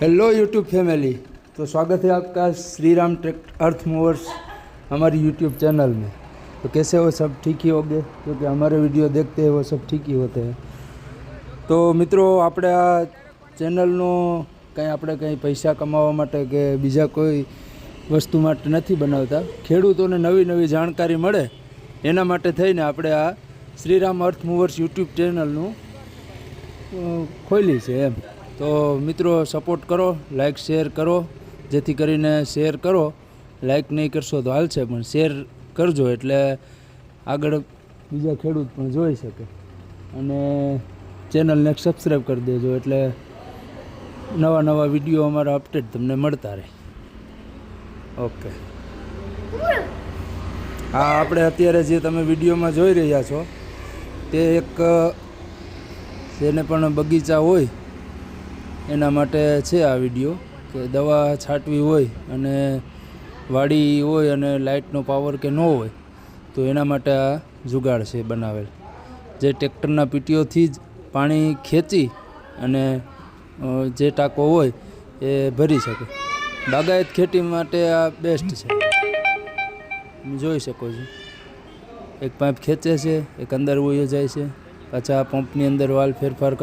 Hello YouTube family. तो स्वागत है आपका श्री राम अर्थ मूवर्स हमारी यूट्यूब चैनल में। तो कैसे हो, सब ठीक ही होंगे, क्योंकि हमारे वीडियो देखते हैं वो सब ठीक ही होते हैं। तो मित्रों, આપણે આ ચેનલનો કંઈ પૈસા કમાવા માટે કે બીજા કોઈ વસ્તુ માટે નથી બનાવતા। ખેડૂતોને નવી નવી જાણકારી મળે એના માટે થઈને આપણે આ શ્રીરામ અર્થ મૂવર્સ યુટ્યુબ ચેનલનું ખોલી છે એમ। तो मित्रों सपोर्ट करो, लाइक शेर करो, जेथी करीने शेर करो। लाइक नहीं करशो तो हाल छे पण शेर करजो एटले आगळ बीजा खेडूत पण जोई शके। अने चेनल ने सब्सक्राइब कर देजो एटले नवा नवा विडियो अमारा अपडेट तमने मळता रहे। ओके, आ आपणे अत्यारे जे तमे विडियोमां जोई रह्या छो ते एक जेने पण बगीचा होय एना माटे छे आ विडियो के दवा छाटवी होय अने वाड़ी होय अने लाइटनो पावर के न होय तो एना माटे आ जुगाड़ छे बनावेल, जे ट्रेक्टरना पीटीओथी ज पाणी खेंची अने जे टाँको होय ए भरी शके। बागायत खेती माटे आ बेस्ट छे। जोई शको छो एक पाइप खेंचे छे, एक अंदर वयो जाय छे, पाछा पंपनी अंदर वाल फेरफार